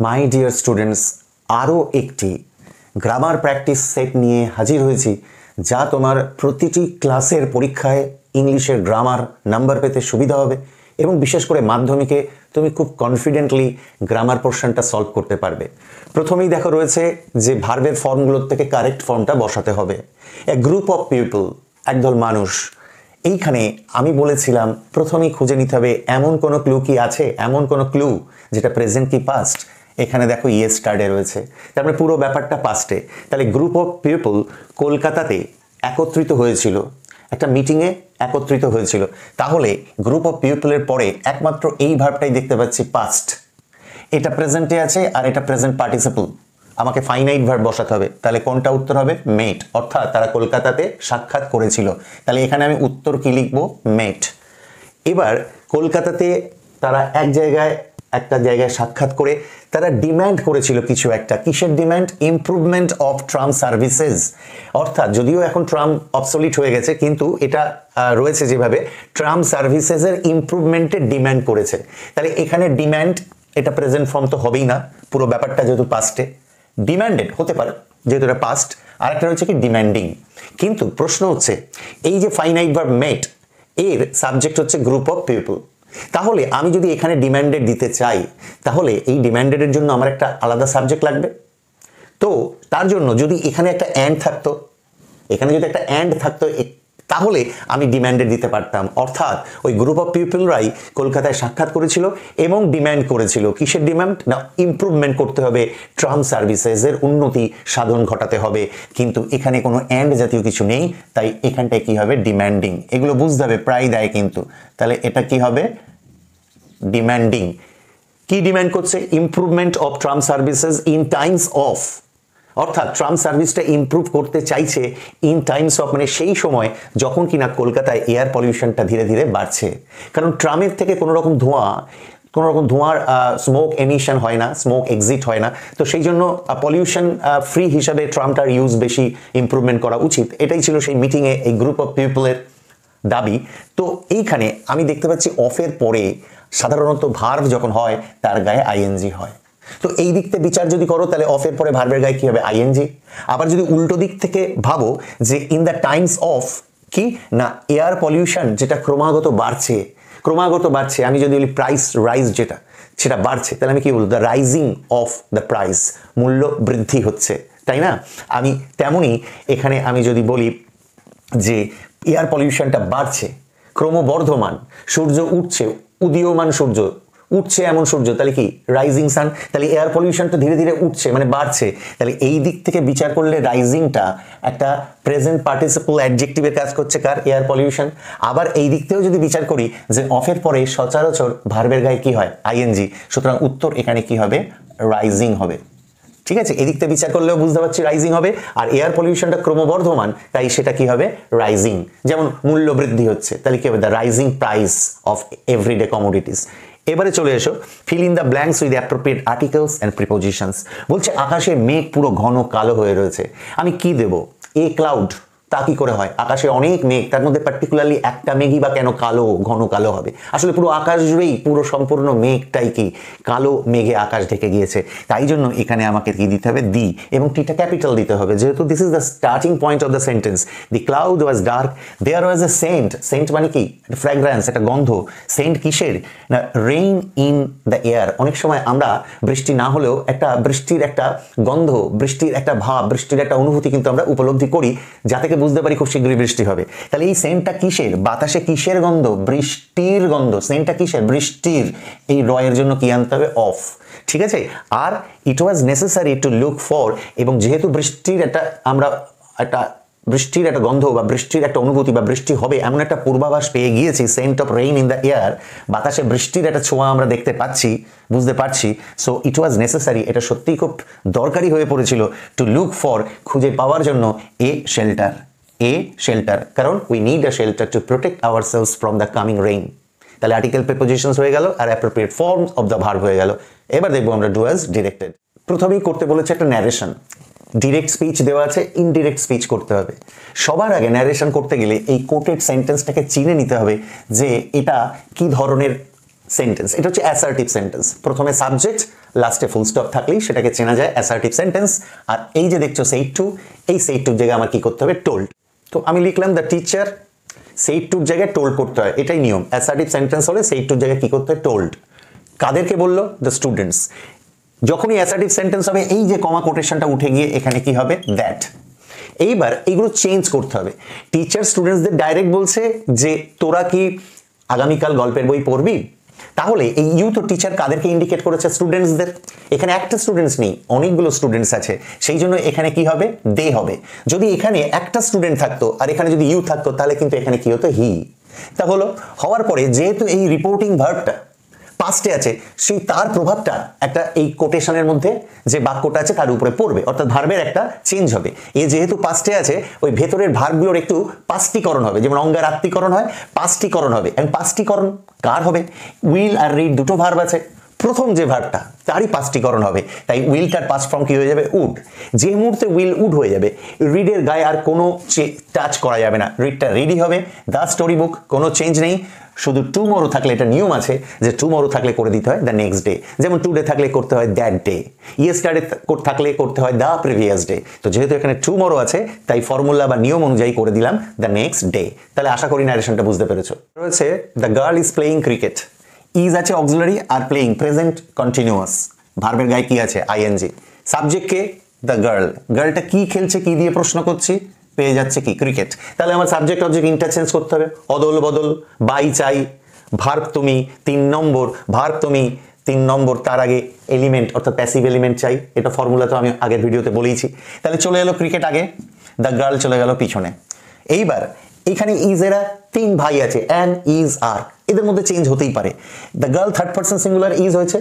My dear students, আরও একটি grammar practice set নিয়ে হাজির হয়েছি, যা তোমার প্রতিটি ক্লাসের পরীক্ষায় ইংলিশের গ্রামার নাম্বার পেতে সুবিধা হবে এবং বিশেষ করে মাধ্যমিকে তুমি খুব কনফিডেন্টলি গ্রামার পোর্শনটা সলভ করতে পারবে। প্রথমেই দেখো রয়েছে যে ভার্বের ফর্মগুলোর থেকে কারেক্ট ফর্মটা বসাতে হবে। এ গ্রুপ অফ পিপল, একদল মানুষ। এইখানে আমি বলেছিলাম প্রথমেই খুঁজে নিতে হবে এমন কোনো ক্লু কি আছে, এমন কোনো ক্লু যেটা প্রেজেন্ট কি পাস্ট। এখানে দেখো ইয়েস স্টার্টে রয়েছে, তারপরে পুরো ব্যাপারটা পাস্টে। তাহলে গ্রুপ অফ পিপল কলকাতাতে একত্রিত হয়েছিল, একটা মিটিংয়ে একত্রিত হয়েছিল। তাহলে গ্রুপ অফ পিপলের পরে একমাত্র এই ভার্বটাই দেখতে পাচ্ছি পাস্ট। এটা প্রেজেন্টে আছে আর এটা প্রেজেন্ট পার্টিসিপল। আমাকে ফাইনাইট ভার্ব বসাতে হবে। তাহলে কোনটা উত্তর হবে? মেট, অর্থাৎ তারা কলকাতাতে সাক্ষাৎ করেছিল। তাহলে এখানে আমি উত্তর কি লিখবো? মেট। এবার কলকাতাতে তারা একটা জায়গায় সাক্ষাৎ করে তারা ডিম্যান্ড করেছিল কিছু একটা। কিসের demand? Improvement of tram services. অর্থাৎ যদিও এখন ট্রাম অবসলিট হয়ে গেছে, কিন্তু এটা রয়েছে যেভাবে ট্রাম সার্ভিসেসের ইমপ্রুভমেন্টের ডিম্যান্ড করেছে। তাহলে এখানে ডিম্যান্ড, এটা প্রেজেন্ট ফর্ম তো হবেই না, পুরো ব্যাপারটা যেহেতু পাস্টে। ডিম্যান্ডেড হতে পারে যেহেতু এটা পাস্ট, আর একটা হচ্ছে কি ডিম্যান্ডিং। কিন্তু প্রশ্ন হচ্ছে এই যে ফাইনাইট ভার্ব মেট, এর সাবজেক্ট হচ্ছে গ্রুপ অফ পিপল। তাহলে আমি যদি এখানে ডিম্যান্ডেড দিতে চাই, তাহলে এই ডিম্যান্ডেডের জন্য আমার একটা আলাদা সাবজেক্ট লাগবে। তো তার জন্য যদি এখানে একটা অ্যান্ড থাকতো, তাহলে আমি ডিম্যান্ডেড দিতে পারতাম। অর্থাৎ ওই গ্রুপ অফ পিপলরাই কলকাতায় সাক্ষাৎ করেছিল এবং ডিম্যান্ড করেছিল। কিসের ডিম্যান্ড? না, ইমপ্রুভমেন্ট করতে হবে, ট্রাম সার্ভিসেসের উন্নতি সাধন ঘটাতে হবে। কিন্তু এখানে কোনো অ্যান্ড জাতীয় কিছু নেই, তাই এখানটায় কি হবে? ডিম্যান্ডিং। এগুলো বুঝতে হবে, প্রায় দেয় কিন্তু। তাহলে এটা কি হবে? ডিম্যান্ডিং। কি ডিম্যান্ড করছে? Improvement of tram services in Times of. অর্থাৎ ট্রাম সার্ভিসটা ইমপ্রুভ করতে চাইছে ইন টাইমস অফ, মানে সেই সময় যখন কিনা কলকাতায় এয়ার পলিউশনটা ধীরে ধীরে বাড়ছে। কারণ ট্রামের থেকে কোনো রকম ধোঁয়ার স্মোক এমিশন হয় না, স্মোক এক্সিট হয় না। তো সেই জন্য পলিউশন ফ্রি হিসাবে ট্রামটার ইউজ বেশি ইমপ্রুভমেন্ট করা উচিত। এটাই ছিল সেই মিটিংয়ে এই গ্রুপ অফ পিপলের দাবি। তো এইখানে আমি দেখতে পাচ্ছি অফের পরে সাধারণত ভার্ব যখন হয় তার গায়ে আইএনজি হয়। তো এই দিক থেকে বিচার যদি করো, তাহলে অফের পরে ভার্বের গায়ে কি হবে? আইএনজি। আবার যদি উল্টো দিক থেকে ভাবো যে ইন দ্য টাইমস অফ কি না, এয়ার পলিউশন যেটা ক্রমাগত বাড়ছে, আমি যদি বলি প্রাইস রাইজ সেটা বাড়ছে, তাহলে আমি কি বলবো? The rising of the price, মূল্য বৃদ্ধি হচ্ছে, তাই না? আমি তেমনই এখানে আমি যদি বলি যে এয়ার পলিউশনটা বাড়ছে, ক্রমবর্ধমান, সূর্য উঠছে, উদীয়মান সূর্য, উঠছে এমন সূর্য, তাহলে কি? Rising sun. তাহলে এয়ার পলিউশনটা ধীরে ধীরে উঠছে মানে বাড়ছে। তাহলে এই দিক থেকে বিচার করলে রাইজিংটা একটা প্রেজেন্ট পার্টিসিপল অ্যাডজেক্টিভের কাজ করছে, কার? Air pollution. আবার এই দিক থেকেও যদি বিচার করি যে অফের পরে সচরাচর ভার্বের গায়ে কি হয়? আইএনজি। সুতরাং উত্তর এখানে কি হবে? রাইজিং হবে। ঠিক আছে, এদিক থেকে বিচার করলেও বুঝতে পারছি রাইজিং হবে। আর এয়ার পলিউশনটা ক্রমবর্ধমান, তাই সেটা কি হবে? রাইজিং। যেমন মূল্য বৃদ্ধি হচ্ছে, তাহলে কি হবে? The rising price of everyday commodities. এবারে চলে এসো, fill in the blanks with appropriate articles and prepositions. বলছে আকাশে মেঘ পুরো ঘন কালো হয়ে রয়েছে। আমি কি দেব? এ ক্লাউড। তা কি করে হয়? আকাশে অনেক মেঘ, তার মধ্যে পার্টিকুলারলি একটা মেঘই বা কেন ঘন কালো হবে? আসলে পুরো আকাশ জুড়েই পুরো সম্পূর্ণ মেঘটাই কি কালো মেঘে আকাশ ঢেকে গিয়েছে। তাই জন্য এখানে আমাকে কি দিতে হবে? দি, এবং টিটা ক্যাপিটাল দিতে হবে, যেহেতু this is the starting point of the sentence. The cloud was dark, there was a scent. Scent মানে কি? ফ্র্যাগ্রেন্স, একটা গন্ধ। সেন্ট কিসের? না, রেইন ইন দ্য এয়ার। অনেক সময় আমরা বৃষ্টি না হলেও বৃষ্টির একটা গন্ধ, বৃষ্টির একটা ভাব, বৃষ্টির একটা অনুভূতি কিন্তু আমরা উপলব্ধি করি, যা থেকে বুঝতে পারি খুব শীঘ্রই বৃষ্টি হবে। তাহলে এই সেন্টটা কিসের? বাতাসে কিসের গন্ধ? বৃষ্টির গন্ধ। সেন্টটা কিসের? বৃষ্টির। এই রয়ের জন্য কি আনতে হবে? অফ। ঠিক আছে। আর ইট ওয়াজ নেসেসারি টু লুক ফর, এবং যেহেতু বৃষ্টির একটা গন্ধ বা বৃষ্টির একটা অনুভূতি বা বৃষ্টি হবে এমন একটা পূর্বাভাস পেয়ে গিয়েছি, scent of rain in the air, বাতাসে বৃষ্টির একটা ছোঁয়া আমরা দেখতে পাচ্ছি, বুঝতে পারছি। সো ইট ওয়াজ নেসেসারি, এটা সত্যিই খুব দরকারি হয়ে পড়েছিল, টু লুক ফর, খুঁজে পাওয়ার জন্য, এ শেল্টার, কারণ we need a shelter to protect ourselves from the coming rain. তাহলে আর্টিকেল প্রিপোজিশনস হয়ে গেল আর appropriate forms of the verb হয়ে গেল। এবার দেখবো আমরা ডু অ্যাজ ডিরেক্টেড। প্রথমেই করতে বলেছে একটা ন্যারেশন। ডিরেক্ট স্পিচ দেওয়া আছে, ইনডিরেক্ট স্পিচ করতে হবে। সবার আগে ন্যারেশন করতে গেলে এই কোটেড সেন্টেন্সটাকে চিনে নিতে হবে যে এটা কি ধরনের সেন্টেন্স। এটা হচ্ছে অ্যাসার্টিভ সেন্টেন্স। প্রথমে সাবজেক্ট, লাস্টে ফুল স্টপ থাকলেই সেটাকে চেনা যায় অ্যাসার্টিভ সেন্টেন্স। আর এই যে দেখছো said to, এই said to জায়গায় আমার কি করতে হবে, টোল্ড। তো আমি লিখলাম দ্য টিচার, said to জায়গায় টোল্ড করতে হয়, এটাই নিয়ম। অ্যাসার্টিভ সেন্টেন্স হলে said to জায়গায় কি করতে হয়, টোল্ড। কাদেরকে বললো, দ্য স্টুডেন্টস। যখনই অ্যাসার্টিভ সেন্টেন্স হবে এই যে কমা কোটেশনটা উঠে গিয়ে এখানে কি হবে, দ্যাট। এইবার এইগুলো চেঞ্জ করতে হবে। টিচার স্টুডেন্টসদের ডাইরেক্ট বলছে যে তোরা কি আগামীকাল গল্পের বই পড়বি, তাহলে এই ইউ তো টিচার কাদেরকে ইন্ডিকেট করেছে, স্টুডেন্টসদের। এখানে একটা স্টুডেন্টস নেই, অনেকগুলো স্টুডেন্টস আছে, সেই জন্য এখানে কি হবে, দে হবে। যদি এখানে একটা স্টুডেন্ট থাকতো আর এখানে যদি ইউ থাকতো তাহলে কিন্তু এখানে কি হতো, হি। তা হলো হওয়ার পরে যেহেতু এই রিপোর্টিং ভার্বটা পাস্টে আছে, সেই তার প্রভাবটা একটা এই কোটেশনের মধ্যে যে বাক্যটা আছে তার উপরে পড়বে, অর্থাৎ ভার্বের একটা চেঞ্জ হবে। এ যেহেতু পাস্টে আছে, ওই ভেতরের ভার্বগুলোর একটু পাস্টিকরণ হবে, যেমন অঙ্গারাত্মীকরণ হয়, পাস্টিকরণ হবে। এবং পাস্টিকরণ কার হবে, উইল আর রিড দুটো ভার্ব আছে, প্রথম যে ভার্বটা তারই পাস্টিকরণ হবে। তাই উইলটার পাস্ট ফর্ম কি হয়ে যাবে, উড। যে মুহূর্তে উইল উড হয়ে যাবে, রিডের গায়ে আর কোনো টাচ করা যাবে না, রিডটা রেডি হবে। দ্য স্টোরি বুক, কোনো চেঞ্জ নেই, শুধু টুমরো থাকলে, এটা নিয়ম আছে যে টুমরো থাকলে করে দিতে হয় দ্য নেক্সট ডে, যেমন টুডে থাকলে করতে হয় দ্যাট ডে, ইয়েস্টারডে থাকলে করতে হয় দ্য প্রিভিয়াস ডে। তো যেহেতু এখানে টুমরো আছে তাই ফর্মুলা বা নিয়ম অনুযায়ী করে দিলাম দ্য নেক্সট ডে। তাহলে আশা করি ন্যারেশনটা বুঝতে পেরেছো। রয়েছে the girl is playing cricket, is আছে অক্সিলারি আর প্লেইং প্রেজেন্ট কন্টিনিউয়াস, ভার্বের গায়ে কি আছে, আইএনজি। সাবজেক্টকে দ্য গার্ল, গার্লটা কি খেলছে, কি দিয়ে প্রশ্ন করছি, পেয়ে যাচ্ছে কি, ক্রিকেট। তাহলে আমার সাবজেক্ট অবজেক্ট ইন্টারচেঞ্জ করতে হবে, অদল বদল, বাই চাই, ভার্ব তুমি 3 নম্বর, ভার্ব তুমি 3 নম্বর, তার আগে এলিমেন্ট অর্থাৎ প্যাসিভ এলিমেন্ট চাই। এটা ফর্মুলা তো আমি আগের ভিডিওতে বলেইছি। তাহলে চলে এলো ক্রিকেট আগে, দ্য গার্ল চলে গেল পিছনে। এইবার এখানে ইজেরা 3 ভাই আছে, অ্যান, ইজ, আর, এদের মধ্যে চেঞ্জ হতেই পারে। The girl third person singular, is হয়েছে,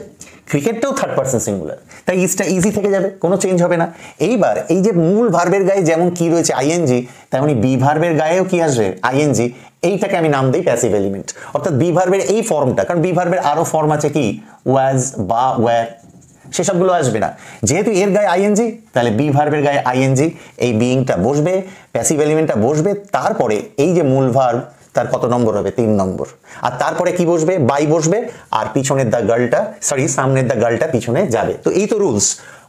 ক্রিকেটটাও থার্ড পার্সন সিঙ্গুলার, তাই ইজটা ইজি থেকে যাবে, কোনো চেঞ্জ হবে না। এইবার এই যে মূল ভার্বের গায়ে যেমন কি রয়েছে আইএনজি, তেমনি বি ভার্বের গায়েও কি আসবে, আইএনজি। এইটাকে আমি নাম দিই প্যাসিভ এলিমেন্ট, অর্থাৎ বি ভার্বের এই ফর্মটা, কারণ বি ভার্বের আরো ফর্ম আছে কি, ওয়াজ বা ওয়্যার, সেসবগুলো আসবে না। যেহেতু এর গায়ে আইএনজি, তাহলে বি ভার্বের গায়ে আইএনজি, এই বিইংটা বসবে, প্যাসিভ এলিমেন্টটা বসবে, তারপরে এই যে মূল ভার্ব তার কত নম্বর হবে, 3 নম্বর। আর তারপরে কি বসবে, বাই বসবে, আর পিছনের দা গার্লটা, সরি সামনের দা গার্লটা পিছনে যাবে। তো এই তো রুলস।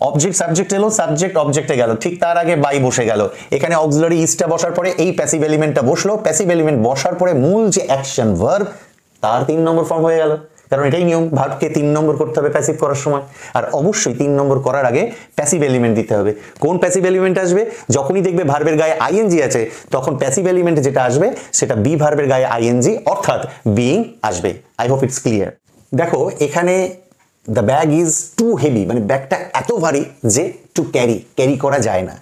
অবজেক্ট সাবজেক্ট এলো, সাবজেক্ট অবজেক্টে গেল, ঠিক তার আগে বাই বসে গেল। এখানে অক্সিলারি ইজটা বসার পরে এই প্যাসিভ এলিমেন্টটা বসলো, প্যাসিভ এলিমেন্ট বসার পরে মূল যে অ্যাকশন ভার্ব তার 3 নম্বর ফর্ম হয়ে গেল, কারণ এটাই নিয়ম, ভার্বকে 3 নম্বর করতে হবে প্যাসিভ করার সময়। আর অবশ্যই 3 নম্বর করার আগে প্যাসিভ এলিমেন্ট দিতে হবে। কোন প্যাসিভ এলিমেন্ট আসবে, যখনই দেখবে ভার্বের গায়ে আইএনজি আছে তখন প্যাসিভ এলিমেন্ট যেটা আসবে সেটা বি ভার্বের গায়ে আইএনজি অর্থাৎ বিইং আসবে। I hope it's clear. দেখো এখানে the bag is too heavy, মানে ব্যাগটা এত ভারী যে টু ক্যারি করা যায় না,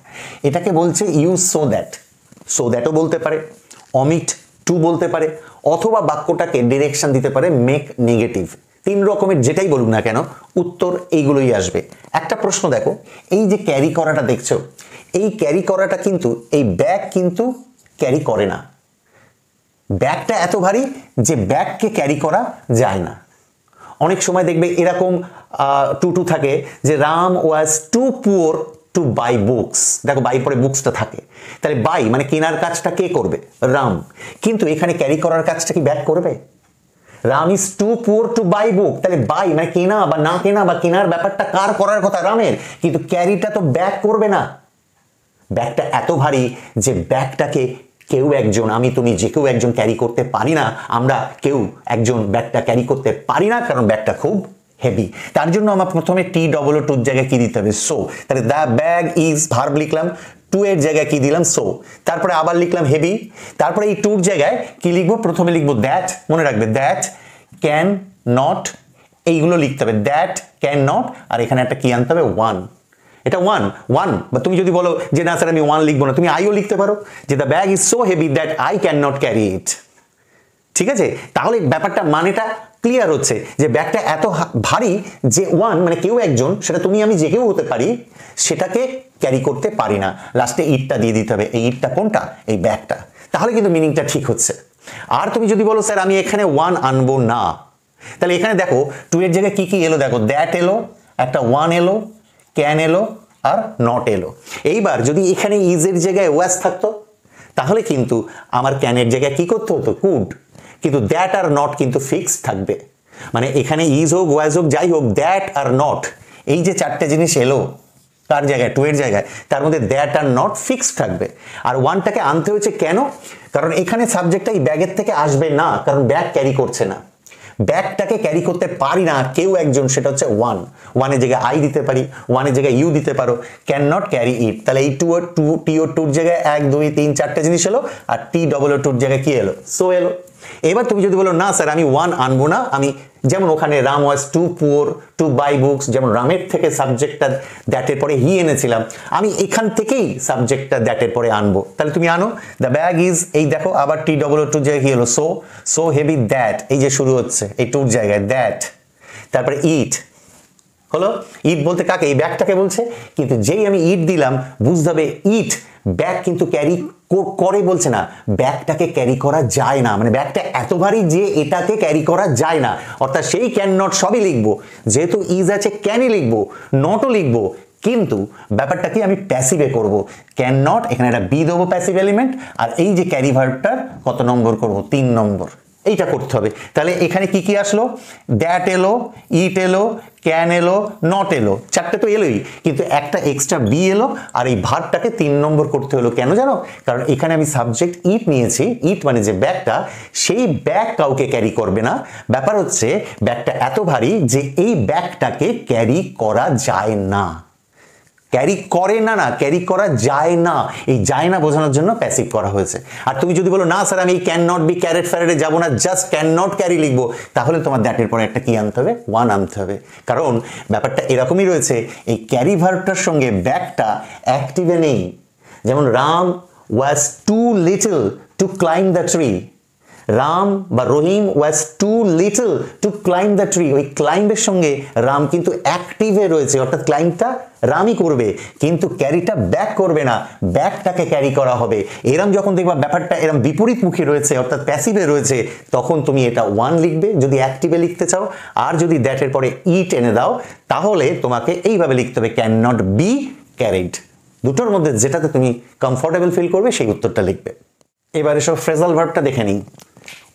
এটাকে বলছে ইউজ সো দ্যাটও বলতে পারে, অমিট টু বলতে পারে, অথবা বাক্যটাকে ডিরেকশন দিতে পারে মেক নেগেটিভ। 3 রকমের যেটাই বলুক না কেন উত্তর এইগুলোই আসবে। একটা প্রশ্ন দেখো, এই যে ক্যারি করাটা দেখছো, এই ক্যারি করাটা কিন্তু এই ব্যাগ কিন্তু ক্যারি করে না, ব্যাগটা এত ভারী যে ব্যাগকে ক্যারি করা যায় না। অনেক সময় দেখবে এরকম টু থাকে যে Ram was too poor to buy books, দেখো বাই পরে বুকসটা থাকে, তাহলে বাই মানে কেনার কাজটা কে করবে, রাম। কিন্তু এখানে ক্যারি করার কাজটা কি ব্যাগ করবে, Ram is too poor to buy book, তাহলে বাই মানে কেনা বা না কেনা বা কেনার ব্যাপারটা কার করার কথা, রামের, কিন্তু ক্যারিটা তো ব্যাগ করবে না। ব্যাগটা এত ভারী যে ব্যাগটাকে কেউ একজন, আমি তুমি যে কেউ একজন ক্যারি করতে পারি না, আমরা কেউ একজন ব্যাগটা ক্যারি করতে পারি না, কারণ ব্যাগটা খুব হেভি। তার জন্য আমার প্রথমে টি ডবল টুর জায়গায় কি দিতে হবে, সো। তাহলে দ্য ব্যাগ ইজ ভার্ব লিখলাম, টু এর জায়গায় কি দিলাম, সো। তারপরে আবার লিখলাম হেভি, তারপরে এই টুর জায়গায় কি লিখবো, প্রথমে লিখবো দ্যাট, মনে রাখবে দ্যাট ক্যান নট, এইগুলো লিখতে হবে, দ্যাট ক্যান নট, আর এখানে একটা কি আনতে হবে, ওয়ান। এটা ওয়ান, বা তুমি যদি বলো যে না স্যার আমি ওয়ান লিখবো না, তুমি আইও লিখতে পারো, যে the bag is so heavy that I can not carry ইট। ঠিক আছে, তাহলে ব্যাপারটা মানেটা ক্লিয়ার হচ্ছে যে ব্যাগটা এত ভারী যে ওয়ান মানে কেউ একজন, সেটা তুমি আমি যে কেউ হতে পারি, সেটাকে ক্যারি করতে পারি না। লাস্টে ইটটা দিয়ে দিতে হবে, এই ইটটা কোনটা, এই ব্যাগটা, তাহলে কিন্তু মিনিংটা ঠিক হচ্ছে। আর তুমি যদি বলো স্যার আমি এখানে ওয়ান আনবো না, তাহলে এখানে দেখো টু এর জায়গায় কি কি এলো, দেখো দ্যাট এলো, একটা ওয়ান এলো, ক্যান এলো, আর নট এলো। এইবার যদি এখানে ইজের জায়গায় ওয়াজ থাকতো তাহলে কিন্তু আমার ক্যানের জায়গায় কি করতে হতো, কুড, কিন্তু দ্যাট আর নট কিন্তু ফিক্সড থাকবে। মানে এখানে ইজ হোক ওয়াজ হোক যাই হোক, দ্যাট আর নট এই যে চারটে জিনিস এলো তার জায়গায়, টু এর জায়গায়, তার মধ্যে দ্যাট আর নট ফিক্সড থাকবে। আর ওয়ানটাকে আনতে হয়েছে কেন? কারণ এখানে সাবজেক্টটা এই ব্যাগের থেকে আসবে না, কারণ ব্যাগ ক্যারি করছে না, ব্যাগটাকে ক্যারি করতে পারি না কেউ একজন, সেটা হচ্ছে ওয়ান। ওয়ানের জায়গায় আই দিতে পারি, ওয়ানের জায়গায় ইউ দিতে পারো, ক্যান নট ক্যারি ইট। তাহলে এই টু টি ও টুর জায়গায় 1 2 3 4টে জিনিস এলো, আর টি ডবল ও টুর জায়গায় কি এলো? সো এলো। এবার তুমি যদি বলো না স্যার আমি ওয়ান আনবো না, আমি যেমন ওখানে Ram was too poor to buy books, যেমন রামের থেকে সাবজেক্টটা দ্যাটের পরে হি এনেছিলাম, আমি এখান থেকেই সাবজেক্টটা দ্যাটের পরে আনবো। তাহলে তুমি আনো, দ্য ব্যাগ ইজ, এই দেখো আবার টি ডবল ও টুর জায়গায় কি হলো? সো, সো হেভি দ্যাট, এই যে শুরু হচ্ছে এই টুর জায়গায় দ্যাট, তারপরে ইট হলো। ইট বলতে কাকে? এই ব্যাগটাকে বলছে। কিন্তু যেই আমি ইট দিলাম বুঝতে হবে ইট ব্যাগ কিন্তু ক্যারি করে বলছে না, ব্যাগটাকে ক্যারি করা যায় না, মানে ব্যাগটা এত ভারী যে এটাকে ক্যারি করা যায় না। অর্থাৎ সেই ক্যান নট সবই লিখবো, যেহেতু ইজ আছে ক্যানই লিখবো, নটও লিখবো, কিন্তু ব্যাপারটা কি আমি প্যাসিভে করব। ক্যান নট, এখানে একটা বি দেবো প্যাসিভ এলিমেন্ট, আর এই যে ক্যারি ভার্বটার কত নম্বর করব? 3 নম্বর। এইটা করতে হবে। তাহলে এখানে কি কি আসলো? দ্যাট এলো, ইট এলো, ক্যান এলো, নট এলো, চারটে তো এলোই, কিন্তু একটা এক্সট্রা বি এলো, আর এই ভার্বটাকে 3 নম্বর করতে হলো। কেন জানো? কারণ এখানে আমি সাবজেক্ট ইট নিয়েছি, ইট মানে যে ব্যাগটা, সেই ব্যাগ কাউকে ক্যারি করবে না। ব্যাপার হচ্ছে ব্যাগটা এত ভারী যে এই ব্যাগটাকে ক্যারি করা যায় না, ক্যারি করে না, না ক্যারি করা যায় না, এই যায় না বোঝানোর জন্য প্যাসিভ করা হয়েছে। আর তুমি যদি বলো না স্যার আমি এই ক্যান নট বি ক্যারেট ফ্যারেটে যাবো না, জাস্ট ক্যান নট ক্যারি লিখবো, তাহলে তোমার দ্যাটের পরে একটা কি আনতে হবে? ওয়ান আনতে হবে। কারণ ব্যাপারটা এরকমই রয়েছে, এই ক্যারি ভার্বটার সঙ্গে ব্যাগটা অ্যাক্টিভে নেই। যেমন Ram was too little to climb the tree, Ram বা Rahim was too little to climb the tree, ওই ক্লাইম্বের সঙ্গে রাম কিন্তু অ্যাক্টিভে রয়েছে, অর্থাৎ ক্লাইম্বটা রামই করবে, কিন্তু ক্যারিটা ব্যাক করবে না, ব্যাকটাকে ক্যারি করা হবে। এরম যখন দেখবা ব্যাপারটা এরম বিপরীতমুখী রয়েছে, অর্থাৎ প্যাসিভে রয়েছে, তখন তুমি এটা ওয়ান লিখবে যদি অ্যাক্টিভে লিখতে চাও। আর যদি দ্যাটের পরে ই টেনে দাও তাহলে তোমাকে এইভাবে লিখতে হবে, ক্যান নট বি ক্যারিড। দুটোর মধ্যে যেটাতে তুমি কমফোর্টেবল ফিল করবে সেই উত্তরটা লিখবে। এবার এসব ফ্রেজাল ভার্বটা দেখে নিই।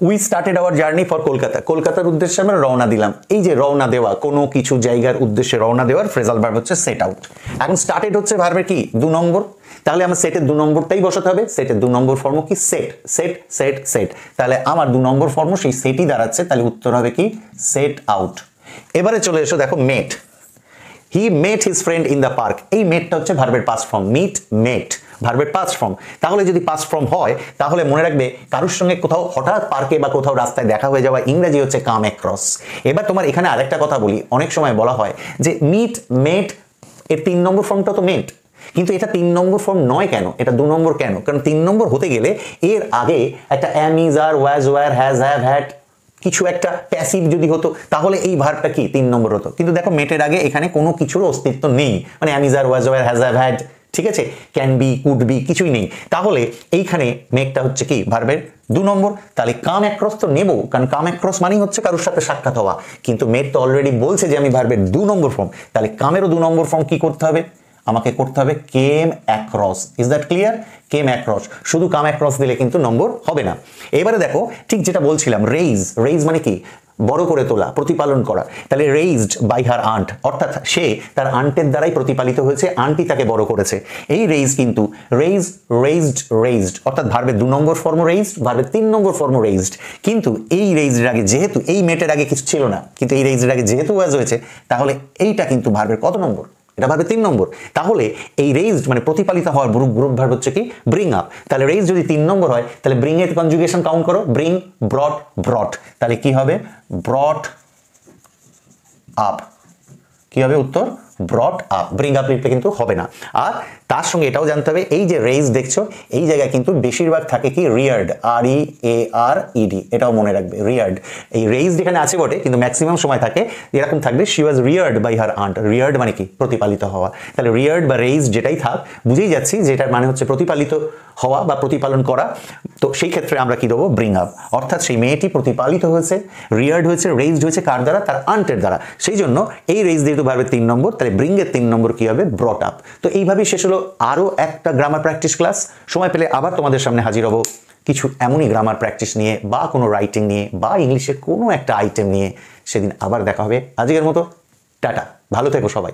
We started our journey for Kolkata, কলকাতার উদ্দেশ্যে আমরা রওনা দিলাম। এই যে রওনা দেওয়া, কোনো কিছু জায়গার উদ্দেশ্যে রওনা দেওয়ার ফ্রেজাল ভার্ব হচ্ছে সেট আউট। এখন স্টার্টেড হচ্ছে ভার্বের কি 2 নম্বর, তাহলে আমার সেটের 2 নম্বরটাই বসাতে হবে। সেটের 2 নম্বর ফর্ম কি? Set, set, set, set. তাহলে আমার 2 নম্বর ফর্ম সেই সেটই দাঁড়াচ্ছে, তাহলে উত্তর হবে কি? Set out. এবারে চলে এসো, দেখো met, he met his friend in the park, এই মেটটা হচ্ছে ভার্বের পাস্ট ফর্ম, মিট মেট ভার্বের পাস্ট ফর্ম। তাহলে যদি পাস্ট ফর্ম হয় তাহলে মনে রাখবে কারোর সঙ্গে কোথাও হঠাৎ পার্কে বা কোথাও রাস্তায় দেখা হয়ে যাওয়া ইংরেজি হচ্ছে কাম অ্যাক্রস। এবার তোমার এখানে আরেকটা কথা বলি, অনেক সময় বলা হয় যে মিট মেট এর 3 নম্বর ফর্মটা তো মেট, কিন্তু এটা 3 নম্বর ফর্ম নয় কেন, এটা 2 নম্বর কেন? কারণ 3 নম্বর হতে গেলে এর আগে একটা am, is, are, was, were, has, have, had কিছু একটা প্যাসিভ যদি হতো তাহলে এই ভার্বটা কি 3 নম্বর হতো। কিন্তু দেখো মেটের আগে এখানে কোনো কিছুর অস্তিত্ব নেই, মানে am, is, are, was, were, has, have, had, ঠিক আছে, ক্যান বি, কুড বি কিছুই নেই। তাহলে এইখানে মেকটা হচ্ছে কি ভার্বের 2 নম্বর। তাহলে কাম অ্যাক্রস তো নেবো, কারণ কাম অ্যাক্রস মানেই হচ্ছে কারোর সাথে সাক্ষাৎ হওয়া, কিন্তু মেট তো অলরেডি বলছে যে আমি ভার্বের 2 নম্বর ফর্ম, তাহলে কামেরও 2 নম্বর ফর্ম কি করতে হবে? আমাকে করতে হবে came across. Is that clear? Came across, শুধু কাম অ্যাক্রস দিলে কিন্তু নম্বর হবে না। এবারে দেখো ঠিক যেটা বলছিলাম, রেইজ, রেইজ মানে কি? বড় করে তোলা, প্রতিপালন করা। তাহলে রেইজড বাই হার আন্ট, অর্থাৎ সে তার আন্টের দ্বারাই প্রতিপালিত হয়েছে, আন্টি তাকে বড় করেছে। এই রেইজ কিন্তু রেইজ, রেইজড, রেইজড, অর্থাৎ ভার্বের 2 নম্বর ফর্ম রেইজড, ভার্বের 3 নম্বর ফর্ম রেইজড। কিন্তু এই রেইজের আগে যেহেতু এই মেটের আগে কিছু ছিল না, কিন্তু এই রেইজের আগে যেহেতু ওয়াজ হয়েছে, তাহলে এইটা কিন্তু ভার্বের কত নম্বর? এটা ভার্বের 3 নম্বর। তাহলে এই রেইজড মানে প্রতিপালিত হওয়ার গ্রুপ ভার্ব হচ্ছে কি? Bring up. তাহলে রেইজ যদি 3 নম্বর হয় তাহলে ব্রিং এর কনজুগেশন কাউন্ট করো, ব্রিং, ব্রট, ব্রট, তাহলে কি হবে? Brought up. কি হবে উত্তর? Brought up. ব্রিং আপ লিখলে কিন্তু হবে না। আর তার সঙ্গে এটাও জানতে হবে, এই যে রেইজ দেখছো এই জায়গায় কিন্তু বেশিরভাগ থাকে কি? রিয়ার্ড, আর ই এ আর ইডি, এটাও মনে রাখবে রিয়ার্ড। এই রেইজ এখানে আছে বটে, কিন্তু ম্যাক্সিমাম সময় থাকে এরকম থাকবে, she was reared by her aunt. Reared মানে কি? প্রতিপালিত হওয়া। তাহলে রিয়ার্ড বা রেইজ যেটাই থাক, বুঝেই যাচ্ছি যেটার মানে হচ্ছে প্রতিপালিত হওয়া বা প্রতিপালন করা। তো সেই ক্ষেত্রে আমরা কি দেবো? Bring up. অর্থাৎ সেই মেয়েটি প্রতিপালিত হয়েছে, রিয়ার্ড হয়েছে, রেইজড হয়েছে কার দ্বারা? তার আন্টের দ্বারা। সেই জন্য এই রেইজ যেহেতু ভার্বের 3 নম্বর, তাহলে ব্রিং এর 3 নম্বর কি হবে? Brought up. তো এইভাবেই শেষ হলো আরও একটা গ্রামার প্র্যাকটিস ক্লাস। সময় পেলে আবার তোমাদের সামনে হাজির হব কিছু এমনই গ্রামার প্র্যাকটিস নিয়ে, বা কোনো রাইটিং নিয়ে, বা ইংলিশের কোনো একটা আইটেম নিয়ে। সেদিন আবার দেখা হবে। আজকের মতো টাটা, ভালো থেকো সবাই।